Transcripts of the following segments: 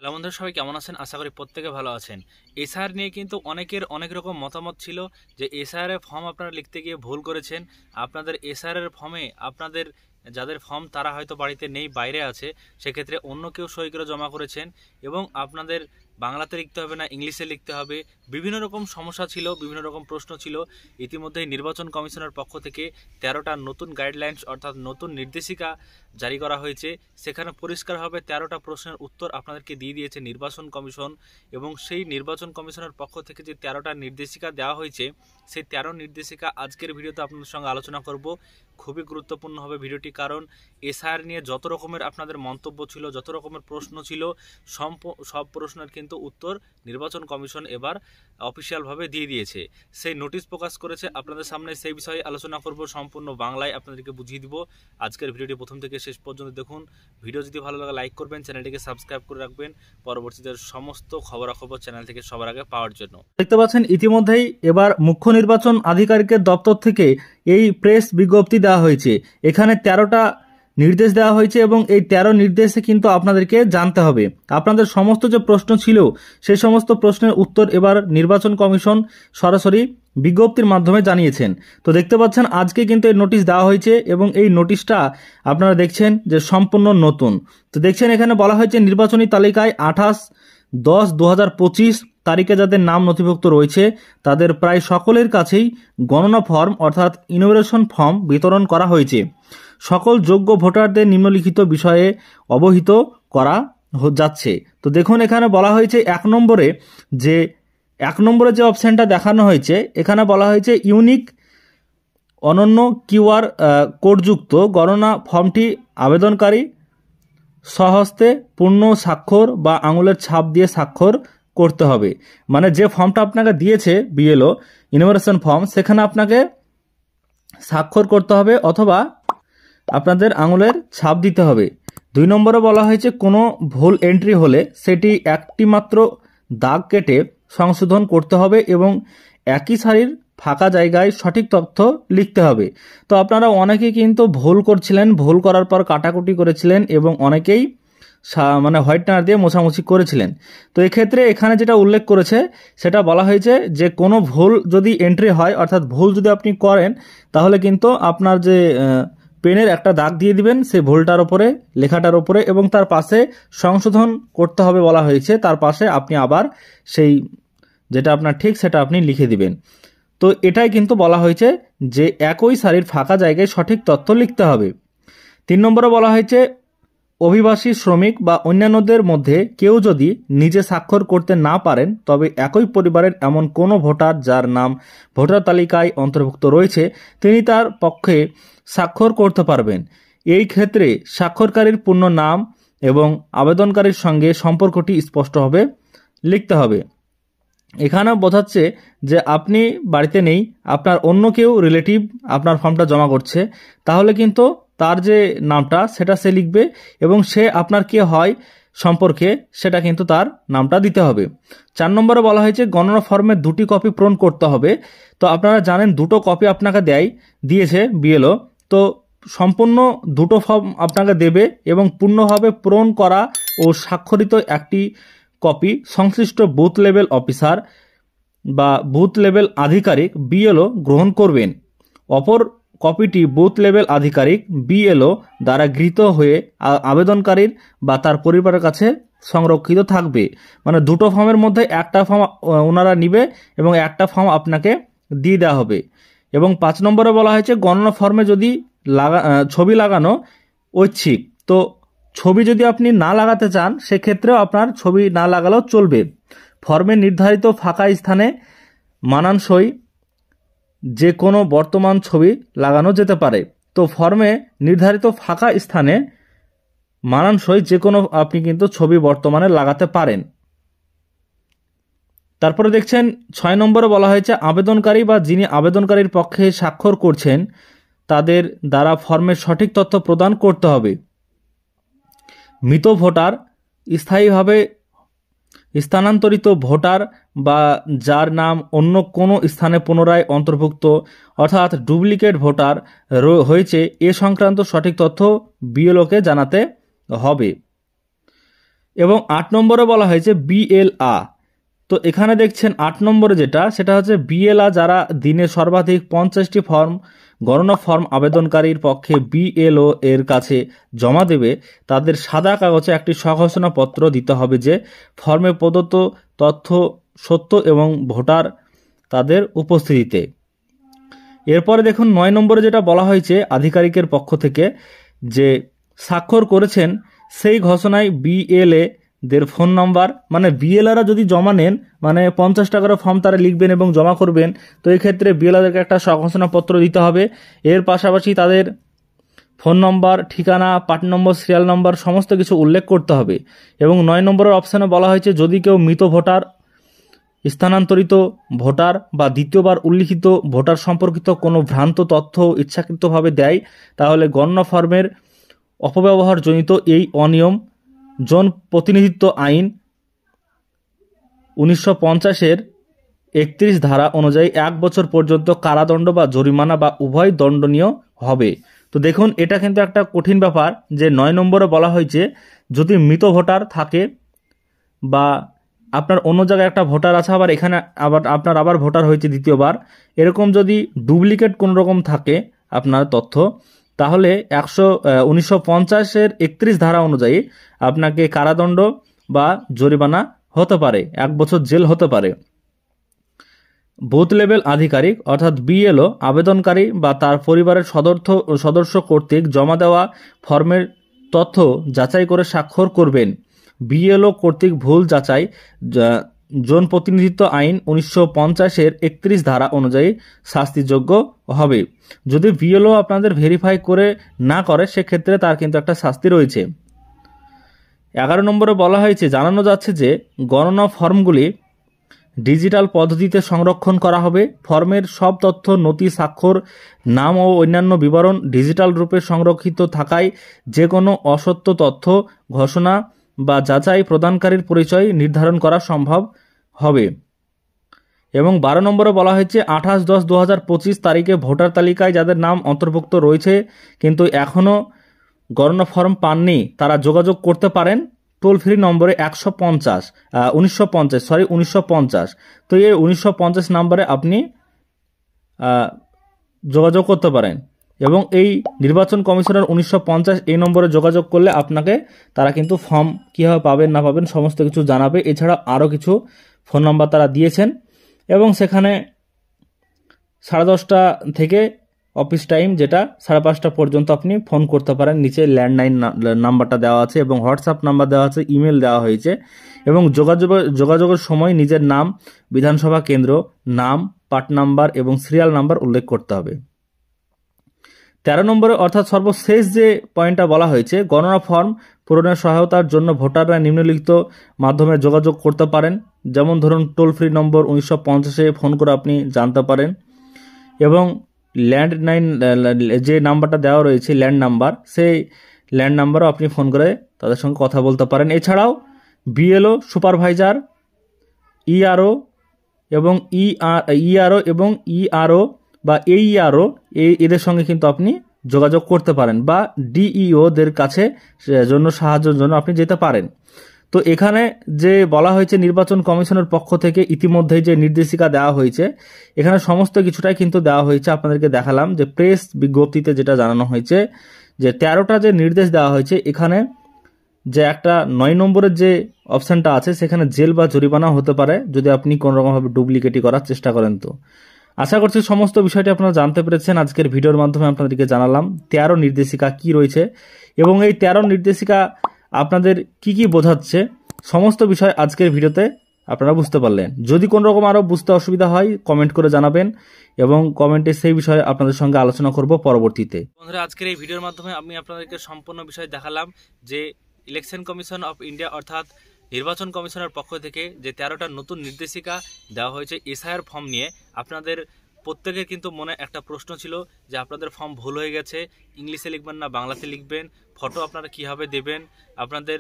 Hello বন্ধুরা, সবাই কেমন আছেন? আশা করি প্রত্যেকে ভালো আছেন। এসআইআর নিয়ে কিন্তু অনেকের অনেক রকম মতামত ছিল যে এসআইআর এর ফর্ম আপনারা লিখতে গিয়ে ভুল করেছেন। আপনাদের এসআইআর এর ফর্মে আপনাদের যাদের ফর্ম তারা হয়তো বাড়িতে নেই, বাইরে আছে, সেক্ষেত্রে অন্য কেউ সই করে জমা করেছেন এবং আপনাদের বাংলাতে লিখতে হবে না, ইংলিশে লিখতে হবে। বিভিন্ন রকম সমস্যা ছিল, বিভিন্ন রকম প্রশ্ন ছিল। ইতিমধ্যেই নির্বাচন কমিশনের পক্ষ থেকে 13টা নতুন গাইডলাইন্স অর্থাৎ নতুন নির্দেশিকা জারি করা হয়েছে। সেখানে পরিষ্কারভাবে 13টা প্রশ্নের উত্তর আপনাদেরকে দিয়ে দিয়েছে নির্বাচন কমিশন এবং সেই নির্বাচন কমিশনের পক্ষ থেকে যে 13টা নির্দেশিকা দেওয়া হয়েছে, সেই 13 নির্দেশিকা আজকের ভিডিওতে আপনাদের সঙ্গে আলোচনা করব। খুবই গুরুত্বপূর্ণ হবে ভিডিওটি, কারণ এসআইআর নিয়ে যত রকমের আপনাদের মন্তব্য ছিল, যত রকমের প্রশ্ন ছিল, সব প্রশ্নের কিন্তু উত্তর নির্বাচন কমিশন এবার অফিসিয়ালভাবে দিয়ে দিয়েছে। সেই নোটিশ প্রকাশ করেছে, আপনাদের সামনে সেই বিষয়ে আলোচনা করব। সম্পূর্ণ বাংলায় আপনাদেরকে বুঝিয়ে দিব। আজকের ভিডিওটি প্রথম থেকে শেষ পর্যন্ত দেখুন। ভিডিও যদি ভালো লাগে লাইক করবেন, চ্যানেলটিকে সাবস্ক্রাইব করে রাখবেন পরবর্তীতে সমস্ত খবরাখবর চ্যানেল থেকে সবার আগে পাওয়ার জন্য। দেখতে পাচ্ছেন ইতিমধ্যেই এবার মুখ্য নির্বাচন আধিকারিকের দপ্তর থেকে এই প্রেস বিজ্ঞপ্তি দেওয়া হয়েছে। এখানে 13টা নির্দেশ দেওয়া হয়েছে এবং এই 13 নির্দেশে কিন্তু আপনাদেরকে জানতে হবে। আপনাদের সমস্ত যে প্রশ্ন ছিল সেই সমস্ত প্রশ্নের উত্তর এবার নির্বাচন কমিশন সরাসরি বিজ্ঞপ্তির মাধ্যমে জানিয়েছেন। তো দেখতে পাচ্ছেন আজকে কিন্তু এই নোটিশ দেওয়া হয়েছে এবং এই নোটিশটা আপনারা দেখছেন যে সম্পূর্ণ নতুন। তো দেখছেন এখানে বলা হয়েছে নির্বাচনী তালিকায় 28/10/2025 তারিখে যাদের নাম নথিভুক্ত রয়েছে তাদের প্রায় সকলের কাছেই গণনা ফর্ম অর্থাৎ ইনোভেশন ফর্ম বিতরণ করা হয়েছে। সকল যোগ্য ভোটারদের নিম্নলিখিত বিষয়ে অবহিত করা যাচ্ছে। তো দেখুন এখানে বলা হয়েছে এক নম্বরে যে অপশানটা দেখানো হয়েছে, এখানে বলা হয়েছে ইউনিক অনন্য কিউআর কোডযুক্ত গণনা ফর্মটি আবেদনকারী স্বহস্তে পূর্ণ স্বাক্ষর বা আঙুলের ছাপ দিয়ে স্বাক্ষর করতে হবে। মানে যে ফর্মটা আপনাকে দিয়েছে বিএলও ইনোভেশন ফর্ম, সেখানে আপনাকে স্বাক্ষর করতে হবে অথবা আপনাদের আঙুলের ছাপ দিতে হবে। 2 নম্বরে বলা হয়েছে কোনো ভুল এন্ট্রি হলে সেটি একটি মাত্র দাগ কেটে সংশোধন করতে হবে এবং একই সারির ফাঁকা জায়গায় সঠিক তথ্য লিখতে হবে। তো আপনারা অনেকেই কিন্তু ভুল করছিলেন, ভুল করার পর কাটাকুটি করেছিলেন এবং অনেকেই হোয়াইটনার দিয়ে মোছামুছি করেছিলেন। তো এক্ষেত্রে এখানে যেটা উল্লেখ করেছে সেটা বলা হয়েছে যে কোনো ভুল যদি এন্ট্রি হয় অর্থাৎ ভুল যদি আপনি করেন তাহলে কিন্তু আপনার যে পেনের একটা দাগ দিয়ে দিবেন সেই ভুলটার ওপরে, লেখাটার ওপরে, এবং তার পাশে সংশোধন করতে হবে বলা হয়েছে। তার পাশে আপনি আবার সেই যেটা আপনার ঠিক সেটা আপনি লিখে দিবেন। তো এটাই কিন্তু বলা হয়েছে যে একই সারির ফাঁকা জায়গায় সঠিক তথ্য লিখতে হবে। 3 নম্বরে বলা হয়েছে অভিবাসী শ্রমিক বা অন্যান্যদের মধ্যে কেউ যদি নিজে স্বাক্ষর করতে না পারেন তবে একই পরিবারের এমন কোনো ভোটার যার নাম ভোটার তালিকায় অন্তর্ভুক্ত রয়েছে তিনি তার পক্ষে স্বাক্ষর করতে পারবেন। এই ক্ষেত্রে স্বাক্ষরকারীর পূর্ণ নাম এবং আবেদনকারীর সঙ্গে সম্পর্কটি স্পষ্টভাবে লিখতে হবে। এখানে বোঝাচ্ছে যে আপনি বাড়িতে নেই, আপনার অন্য কেউ রিলেটিভ আপনার ফর্মটা জমা করছে, তাহলে কিন্তু তার যে নামটা সেটা সে লিখবে এবং সে আপনার কে হয় সম্পর্কে সেটা কিন্তু তার নামটা দিতে হবে। 4 নম্বরে বলা হয়েছে গণনা ফর্মের 2টি কপি পূরণ করতে হবে। তো আপনারা জানেন 2টো কপি আপনাকে দিয়েছে বিএলও। তো সম্পূর্ণ 2টো ফর্ম আপনাকে দেবে এবং পূর্ণভাবে পূরণ করা ও স্বাক্ষরিত একটি কপি সংশ্লিষ্ট বুথ লেভেল অফিসার বা বুথ লেভেল আধিকারিক বিএলও গ্রহণ করবেন। অপর কপিটি বুথ লেভেল আধিকারিক বিএলও দ্বারা গৃহীত হয়ে আবেদনকারীর বা তার পরিবারের কাছে সংরক্ষিত থাকবে। মানে 2টো ফর্মের মধ্যে একটা ফর্ম ওনারা নিবে এবং একটা ফর্ম আপনাকে দিয়ে দেওয়া হবে। এবং 5 নম্বরে বলা হয়েছে গণনা ফর্মে যদি ছবি লাগানো ঐচ্ছিক, তো ছবি যদি আপনি না লাগাতে চান সেক্ষেত্রেও আপনার ছবি না লাগালেও চলবে। ফর্মে নির্ধারিত ফাঁকা স্থানে মানানসই যে কোনো বর্তমান ছবি লাগানো যেতে পারে। তো ফর্মে নির্ধারিত ফাঁকা স্থানে মানানসই যে কোনো আপনি কিন্তু ছবি বর্তমানে লাগাতে পারেন। তারপরে দেখছেন 6 নম্বরে বলা হয়েছে আবেদনকারী বা যিনি আবেদনকারীর পক্ষে স্বাক্ষর করছেন তাদের দ্বারা ফর্মের সঠিক তথ্য প্রদান করতে হবে। মৃত ভোটার, স্থায়ীভাবে স্থানান্তরিত ভোটার বা যার নাম অন্য কোনো স্থানে পুনরায় অন্তর্ভুক্ত অর্থাৎ ডুপ্লিকেট ভোটার হয়েছে এ সংক্রান্ত সঠিক তথ্য বিএলওকে জানাতে হবে। এবং 8 নম্বরে বলা হয়েছে বিএলআ। তো এখানে দেখছেন 8 নম্বরে যেটা, সেটা হচ্ছে বিএলআ যারা দিনে সর্বাধিক 50টি ফর্ম গণনা ফর্ম আবেদনকারীর পক্ষে বিএলও এর কাছে জমা দেবে, তাদের সাদা কাগজে একটি স্বঘোষণাপত্র দিতে হবে যে ফর্মে প্রদত্ত তথ্য সত্য এবং ভোটার তাদের উপস্থিতিতে। এরপরে দেখুন 9 নম্বরে যেটা বলা হয়েছে আধিকারিকের পক্ষ থেকে যে স্বাক্ষর করেছেন সেই ঘোষণায় বিএলএ দের ফোন নাম্বার, মানে বিএলআরা যদি জমা নেন, মানে 50 টাকার ফর্ম তারা লিখবেন এবং জমা করবেন, তো এই ক্ষেত্রে বিএলআরদেরকে একটা স্বঘোষণাপত্র দিতে হবে। এর পাশাপাশি তাদের ফোন নম্বর, ঠিকানা, পার্ট নম্বর, সিরিয়াল নম্বর সমস্ত কিছু উল্লেখ করতে হবে। এবং 9 নম্বরের অপশানে বলা হয়েছে যদি কেউ মৃত ভোটার, স্থানান্তরিত ভোটার বা দ্বিতীয়বার উল্লিখিত ভোটার সম্পর্কিত কোনো ভ্রান্ত তথ্য ইচ্ছাকৃতভাবে দেয়, তাহলে গণনা ফর্মের অপব্যবহারজনিত এই অনিয়ম জন প্রতিনিধিত্ব আইন 1950-এর 31 ধারা অনুযায়ী 1 বছর পর্যন্ত কারাদণ্ড বা জরিমানা বা উভয় দণ্ডনীয় হবে। তো দেখুন এটা কিন্তু একটা কঠিন ব্যাপার যে 9 নম্বরে বলা হয়েছে যদি মৃত ভোটার থাকে বা আপনার অন্য জায়গায় একটা ভোটার আছে, আবার এখানে আপনার আবার ভোটার হয়েছে দ্বিতীয়বার, এরকম যদি ডুপ্লিকেট কোনো রকম থাকে আপনার তথ্য, তাহলে 1950-এর 31 ধারা অনুযায়ী আপনাকে কারাদণ্ড বা জরিমানা হতে পারে, 1 বছর জেল হতে পারে। বুথ লেভেল আধিকারিক অর্থাৎ বিএলও আবেদনকারী বা তার পরিবারের সদস্য কর্তৃক জমা দেওয়া ফর্মের তথ্য যাচাই করে স্বাক্ষর করবেন। বিএলও কর্তৃক ভুল যাচাই জন প্রতিনিধিত্ব আইন 1950-এর 31 ধারা অনুযায়ী শাস্তিযোগ্য হবে। যদি বিএলও আপনাদের ভেরিফাই করে না করে সেক্ষেত্রে তার কিন্তু একটা শাস্তি রয়েছে। 11 নম্বরে বলা হয়েছে জানানো যাচ্ছে যে গণনা ফর্মগুলি ডিজিটাল পদ্ধতিতে সংরক্ষণ করা হবে। ফর্মের সব তথ্য, নথি, স্বাক্ষর, নাম ও অন্যান্য বিবরণ ডিজিটাল রূপে সংরক্ষিত থাকায় যে কোনো অসত্য তথ্য, ঘোষণা বা যাচাই প্রদানকারীর পরিচয় নির্ধারণ করা সম্ভব হবে। এবং 12 নম্বরে বলা হয়েছে 28/10/2025 তারিখে ভোটার তালিকায় যাদের নাম অন্তর্ভুক্ত রয়েছে কিন্তু এখনও গণনা ফর্ম পাননি, তারা যোগাযোগ করতে পারেন টোল ফ্রি নম্বরে 1950। তো এই 1950 নম্বরে আপনি যোগাযোগ করতে পারেন। এবং এই নির্বাচন কমিশনের 1950 এই নম্বরে যোগাযোগ করলে আপনাকে তারা কিন্তু ফর্ম কীভাবে পাবেন না পাবেন সমস্ত কিছু জানাবে। এছাড়া আরও কিছু ফোন নাম্বার তারা দিয়েছেন এবং সেখানে 10:30 থেকে অফিস টাইম যেটা 5:30 পর্যন্ত আপনি ফোন করতে পারেন। নিচে ল্যান্ডলাইন নাম্বারটা দেওয়া আছে এবং হোয়াটসঅ্যাপ নাম্বার দেওয়া আছে, ইমেল দেওয়া হয়েছে। এবং যোগাযোগের সময় নিজের নাম, বিধানসভা কেন্দ্র, নাম, পার্ট নাম্বার এবং সিরিয়াল নাম্বার উল্লেখ করতে হবে। 13 নম্বরে অর্থাৎ সর্বশেষ যে পয়েন্টটা বলা হয়েছে গণনা ফর্ম পূরণের সহায়তার জন্য ভোটাররা নিম্নলিখিত মাধ্যমে যোগাযোগ করতে পারেন। যেমন ধরুন টোল ফ্রি নম্বর 1950-এ ফোন করে আপনি জানতে পারেন এবং ল্যান্ডলাইন যে নাম্বারটা দেওয়া রয়েছে ল্যান্ড নাম্বার, সেই ল্যান্ড নাম্বারও আপনি ফোন করে তাদের সঙ্গে কথা বলতে পারেন। এছাড়াও বিএলও, সুপারভাইজার, ইআরও এবং ইআরও বা এইআরও এদের সঙ্গে কিন্তু আপনি যোগাযোগ করতে পারেন বা ডিইওদের কাছে জন্য সাহায্যের জন্য আপনি যেতে পারেন। তো এখানে যে বলা হয়েছে নির্বাচন কমিশনের পক্ষ থেকে ইতিমধ্যেই যে নির্দেশিকা দেওয়া হয়েছে এখানে সমস্ত কিছুটাই কিন্তু দেওয়া হয়েছে। আপনাদেরকে দেখালাম যে প্রেস বিজ্ঞপ্তিতে যেটা জানানো হয়েছে যে 13টা যে নির্দেশ দেওয়া হয়েছে, এখানে যে একটা 9 নম্বরের যে অপশানটা আছে সেখানে জেল বা জরিমানা হতে পারে যদি আপনি কোনোরকমভাবে ডুপ্লিকেটই করার চেষ্টা করেন। তো আশা করছি সমস্ত বিষয়টি আপনারা জানতে পেরেছেন। আজকের ভিডিওর মাধ্যমে আপনাদেরকে জানালাম 13 নির্দেশিকা কি রয়েছে এবং এই 13 নির্দেশিকা আপনাদের কি কি বোঝাচ্ছে সমস্ত বিষয় আজকের ভিডিওতে আপনারা বুঝতে পারলেন। যদি কোনো রকম আরও বুঝতে অসুবিধা হয় কমেন্ট করে জানাবেন এবং কমেন্টে সেই বিষয়ে আপনাদের সঙ্গে আলোচনা করব পরবর্তীতে। বন্ধুরা, আজকের এই ভিডিওর মাধ্যমে আমি আপনাদেরকে সম্পূর্ণ বিষয় দেখালাম যে ইলেকশন কমিশন অফ ইন্ডিয়া অর্থাৎ নির্বাচন কমিশনের পক্ষ থেকে যে 13টা নতুন নির্দেশিকা দেওয়া হয়েছে এসআইআর ফর্ম নিয়ে। আপনাদের প্রত্যেকের কিন্তু মনে একটা প্রশ্ন ছিল যে আপনাদের ফর্ম ভুল হয়ে গেছে, ইংলিশে লিখবেন না বাংলাতে লিখবেন, ফটো আপনারা কীভাবে দেবেন, আপনাদের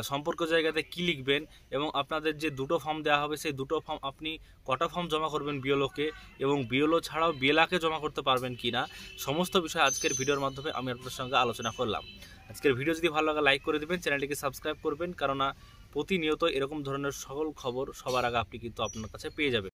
সম্পর্ক জায়গাতে কি লিখবেন এবং আপনাদের যে দুটো ফর্ম দেওয়া হবে সেই দুটো ফর্ম আপনি কটা ফর্ম জমা করবেন বিএলওকে এবং বিএলও ছাড়াও বিএলআকে জমা করতে পারবেন কি না, সমস্ত বিষয় আজকের ভিডিওর মাধ্যমে আমি আপনাদের সঙ্গে আলোচনা করলাম। আজকের ভিডিও যদি ভালো লাগে লাইক করে দেবেন, চ্যানেলটিকে সাবস্ক্রাইব করবেন, কারণ প্রতিনিয়ত এরকম ধরনের সকল খবর সবার আগে আপনি কিন্তু আপনার কাছে পেয়ে যাবেন।